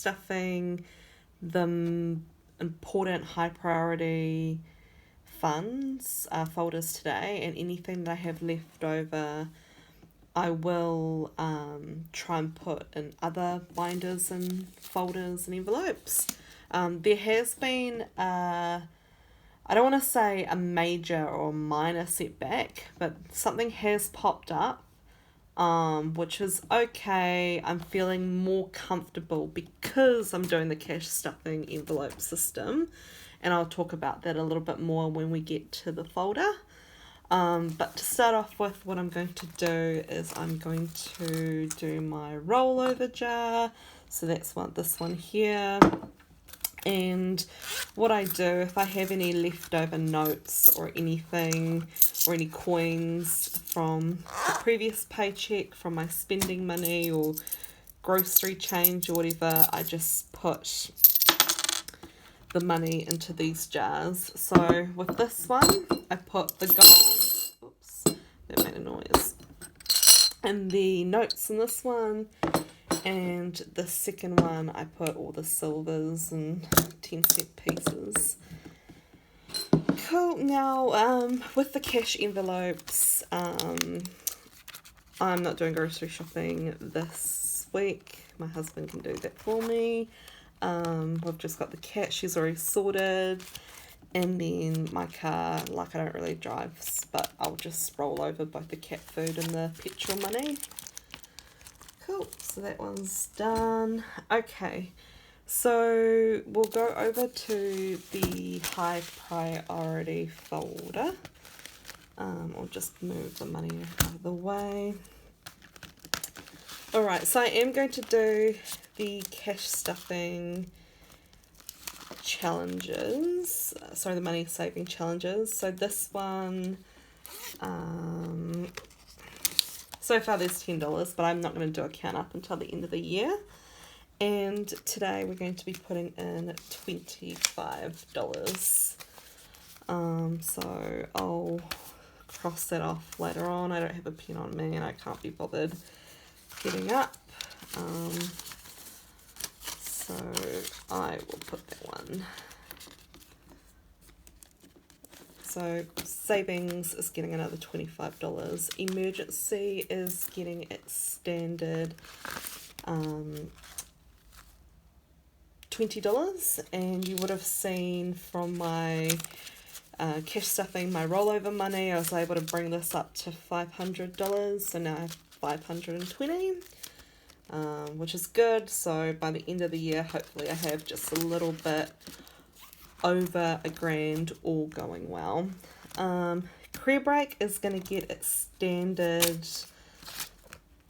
stuffing the important high priority funds folders today, and anything that I have left over I will try and put in other binders and folders and envelopes. There has been I don't want to say a major or minor setback, but something has popped up, which is okay. I'm feeling more comfortable because I'm doing the cash stuffing envelope system, and I'll talk about that a little bit more when we get to the folder. But to start off with, what I'm going to do is I'm going to do my rollover jar. So that's this one here. And what I do, if I have any leftover notes or anything, or any coins from the previous paycheck, from my spending money or grocery change or whatever, I just put the money into these jars. So with this one, I put the gold, oops, that made a noise, and the notes in this one, and the second one I put all the silvers and 10-cent pieces. Cool. Now with the cash envelopes, I'm not doing grocery shopping this week. My husband can do that for me. We've just got the cat, she's already sorted, and then my car, like I don't really drive, but I'll just roll over both the cat food and the petrol money. Cool, so that one's done. Okay, so we'll go over to the high priority folder. I'll just move the money out of the way. Alright, so I am going to do the cash stuffing challenges, the money saving challenges. So this one, so far there's $10, but I'm not going to do a count up until the end of the year. And today we're going to be putting in $25. So I'll cross that off later on. I don't have a pen on me and I can't be bothered getting up. So I will put that one. So savings is getting another $25. Emergency is getting its standard $20. And you would have seen from my cash stuffing, my rollover money, I was able to bring this up to $500. So now I have $520. Which is good. So by the end of the year, hopefully I have just a little bit over $1,000, all going well. Career Break is going to get its standard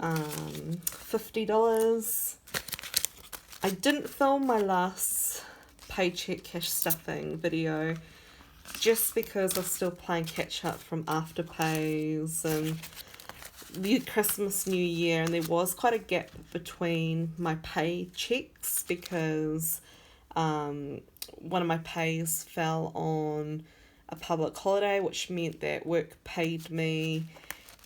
$50. I didn't film my last paycheck cash stuffing video just because I was still playing catch up from Afterpays and the Christmas, New Year, and there was quite a gap between my paychecks because one of my pays fell on a public holiday, which meant that work paid me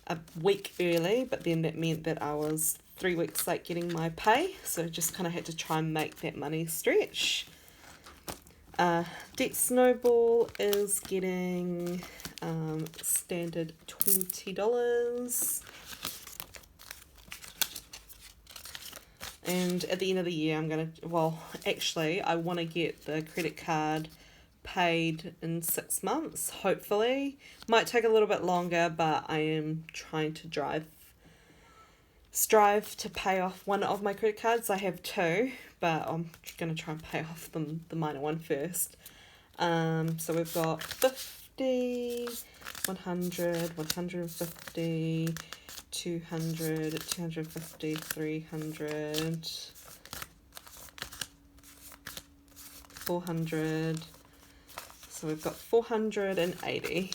a week early, but then that meant that I was 3 weeks late getting my pay, so I just kind of had to try and make that money stretch. Debt Snowball is getting standard $20. And at the end of the year, I'm going to, I want to get the credit card paid in 6 months, hopefully. Might take a little bit longer, but I am trying to strive to pay off one of my credit cards. I have 2, but I'm going to try and pay off the minor one first. So we've got 50, 100, 150, 200, 250, 300, 400. So we've got 480.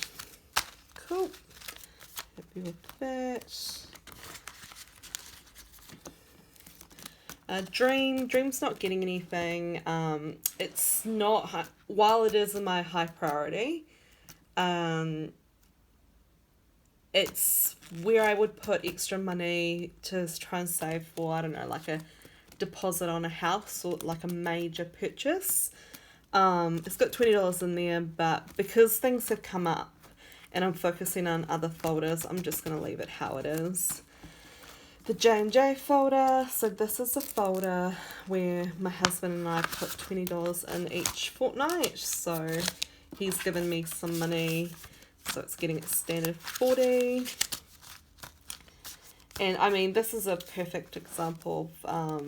Cool. Happy with that. Dream's not getting anything. It's not high, while it is my high priority. It's where I would put extra money to try and save for, I don't know, like a deposit on a house or like a major purchase. It's got $20 in there, but because things have come up and I'm focusing on other folders, I'm just going to leave it how it is. The J&J folder, so this is a folder where my husband and I put $20 in each fortnight, so he's given me some money, so it's getting a standard 40. And I mean, this is a perfect example of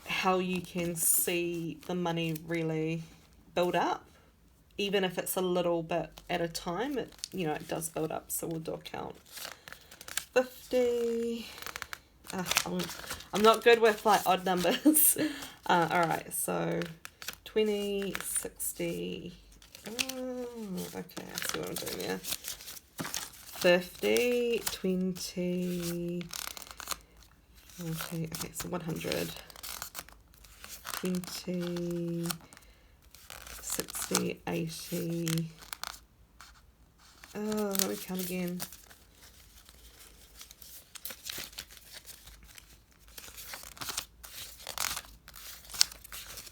how you can see the money really build up. Even if it's a little bit at a time, it does build up. So we'll do a count. 50. I'm not good with like odd numbers. All right, so 20, 60. Oh, okay, I see what I'm doing there. 50, 20, 40, okay, so 100, 20, 60, 80, oh, let me count again.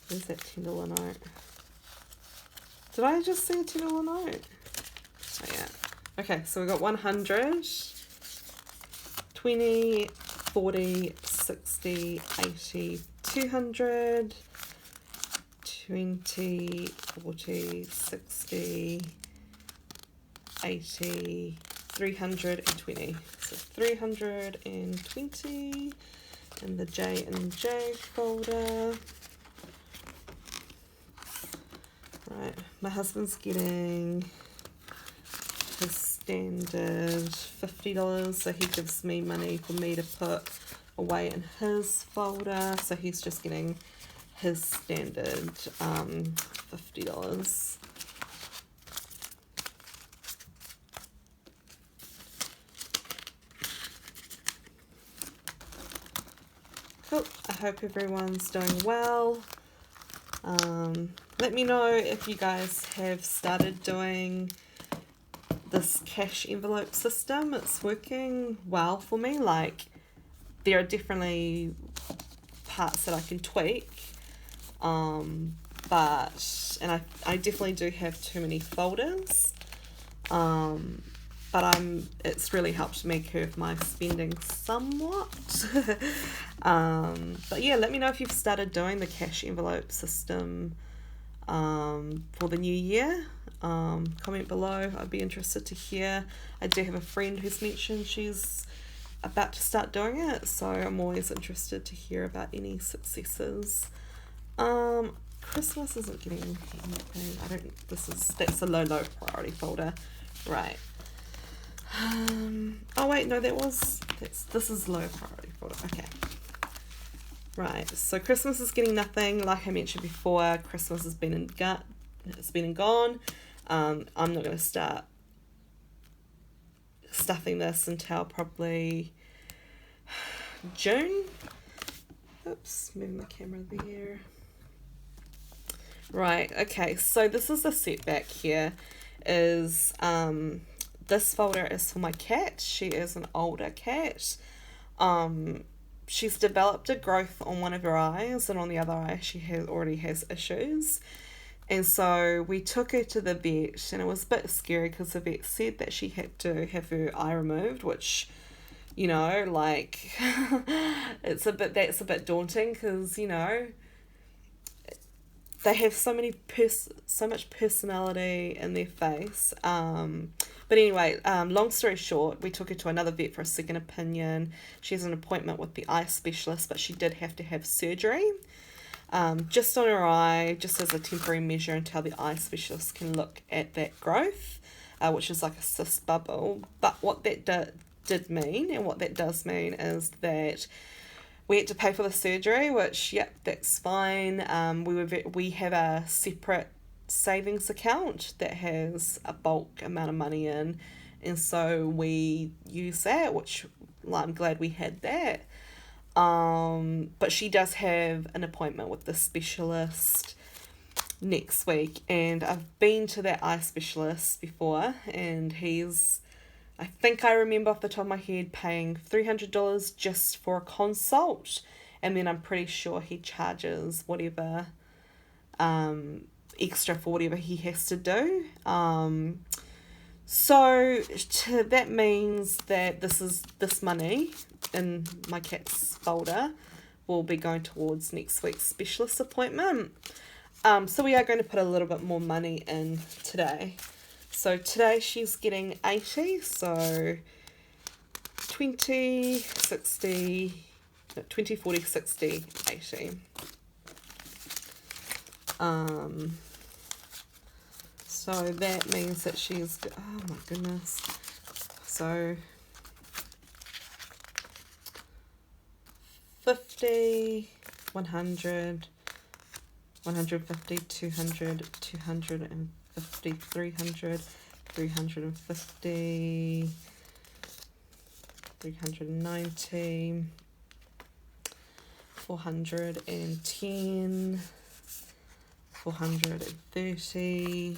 Where's that $10 note? Did I just see a $10 note? Oh yeah. Okay, so we got 100, 20, 40, 60, 80, 200, 20, 40, 60, 80, 320. So 320 in the J&J folder. Right, my husband's getting his standard $50, so he gives me money for me to put away in his folder, so he's just getting his standard $50. Cool, I hope everyone's doing well. Let me know if you guys have started doing this cash envelope system. It's working well for me. Like, there are definitely parts that I can tweak, but I definitely do have too many folders, but it's really helped me curve my spending somewhat. But yeah, let me know if you've started doing the cash envelope system for the new year. Comment below, I'd be interested to hear. I do have a friend who's mentioned she's about to start doing it, so I'm always interested to hear about any successes. Christmas isn't getting anything. That's a low priority folder, right? Oh wait, no, this is low priority folder. Okay. Right, so Christmas is getting nothing. Like I mentioned before, Christmas has been and gone. I'm not going to start stuffing this until probably June. Oops, moving my camera there. Right, okay, so this is the setback here. This folder is for my cat. She is an older cat. She's developed a growth on one of her eyes, and on the other eye she already has issues. And so we took her to the vet, and it was a bit scary because the vet said that she had to have her eye removed, which, like, that's a bit daunting because, they have so much personality in their face. But anyway, long story short, we took her to another vet for a second opinion. She has an appointment with the eye specialist, but she did have to have surgery. Just on her eye, just as a temporary measure until the eye specialist can look at that growth, which is like a cyst bubble. But what that did mean, and what that does mean, is that we had to pay for the surgery, which, yep, that's fine. We have a separate savings account that has a bulk amount of money in, and so we use that, which, I'm glad we had that. But she does have an appointment with the specialist next week, and I've been to that eye specialist before, and I think I remember off the top of my head paying $300 just for a consult, and then I'm pretty sure he charges whatever extra for whatever he has to do. So that means that this money in my cat's folder will be going towards next week's specialist appointment. So we are going to put a little bit more money in today. So today she's getting 80, so 20, 60, 20, 40, 60, 80. So that means that she's, oh my goodness, so 50, 100, 150, 200, 250, 300, 350, 390, 410, 430,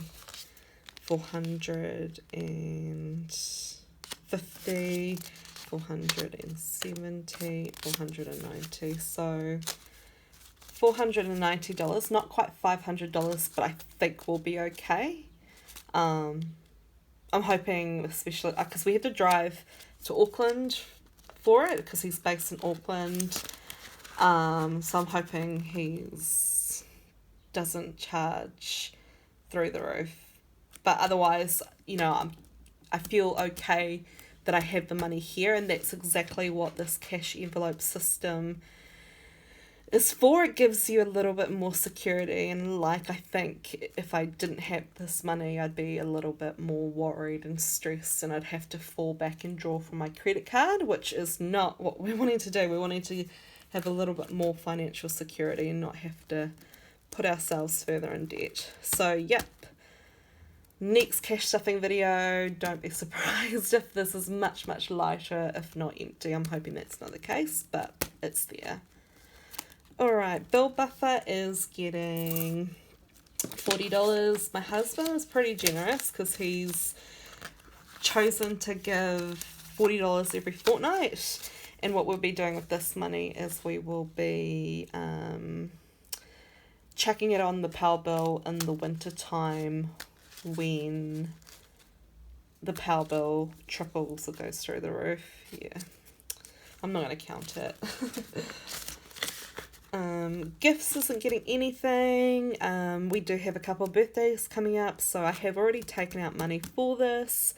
450, 470, 490. So $490, not quite $500, but I think we'll be okay. I'm hoping, especially because we have to drive to Auckland for it because he's based in Auckland. So I'm hoping he's doesn't charge through the roof. But otherwise, I feel okay that I have the money here, and that's exactly what this cash envelope system is for. It gives you a little bit more security, and I think if I didn't have this money, I'd be a little bit more worried and stressed, and I'd have to fall back and draw from my credit card, which is not what we're wanting to do. We're wanting to have a little bit more financial security and not have to put ourselves further in debt. So yep, next cash stuffing video, don't be surprised if this is much lighter, if not empty. I'm hoping that's not the case, but it's there. Alright, Bill Buffer is getting $40. My husband is pretty generous because he's chosen to give $40 every fortnight, and what we'll be doing with this money is we will be chucking it on the power bill in the winter time when the power bill triples or goes through the roof. Yeah, I'm not going to count it. Gifts isn't getting anything. We do have a couple of birthdays coming up, so I have already taken out money for this,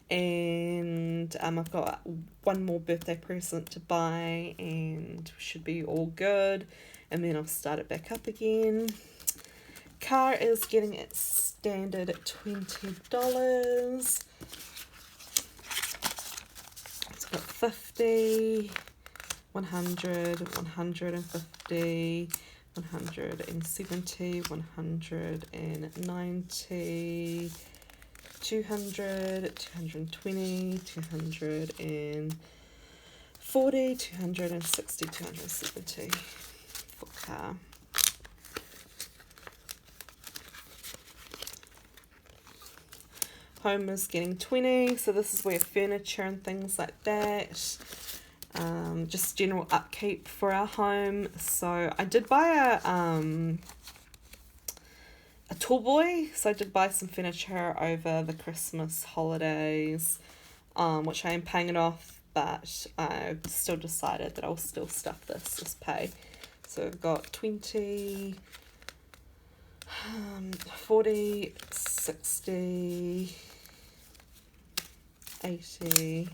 and I've got one more birthday present to buy and should be all good, and then I'll start it back up again. Car is getting its standard at $20. It's got 50, 100, 150, 170, 190, 200, 220, 240, 260, 270 for car. Home is getting 20, so this is where furniture and things like that. Just general upkeep for our home. So I did buy a tall boy, so I did buy some furniture over the Christmas holidays, which I am paying it off, but I still decided that I'll still stuff this pay. So I've got 20, 40, 60, 80,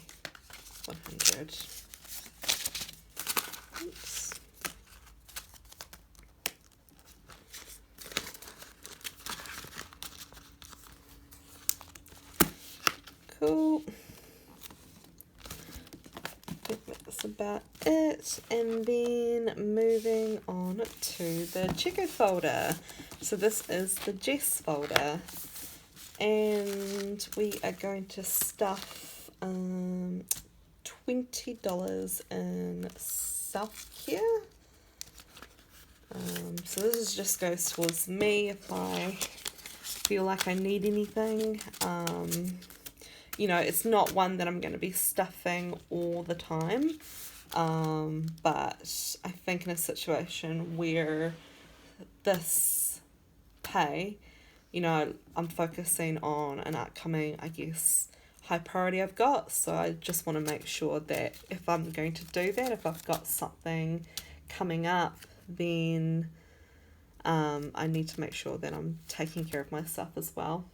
100. Oops. Cool. I think that's about it. And then moving on to the checkout folder. So this is the Jess folder. And we are going to stuff $20 in self-care. So this just goes towards me if I feel like I need anything. It's not one that I'm going to be stuffing all the time. But I think in a situation where this pay, you know, I'm focusing on an upcoming, I guess, high priority I've got. So I just want to make sure that if I'm going to do that, if I've got something coming up, then I need to make sure that I'm taking care of myself as well.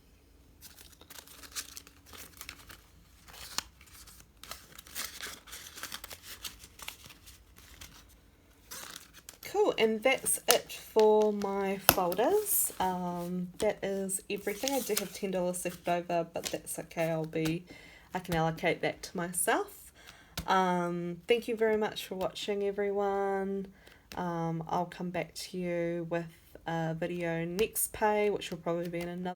Cool, and that's it for my folders. That is everything. I do have $10 left over, but that's okay. I can allocate that to myself. Thank you very much for watching, everyone. I'll come back to you with a video next pay, which will probably be in another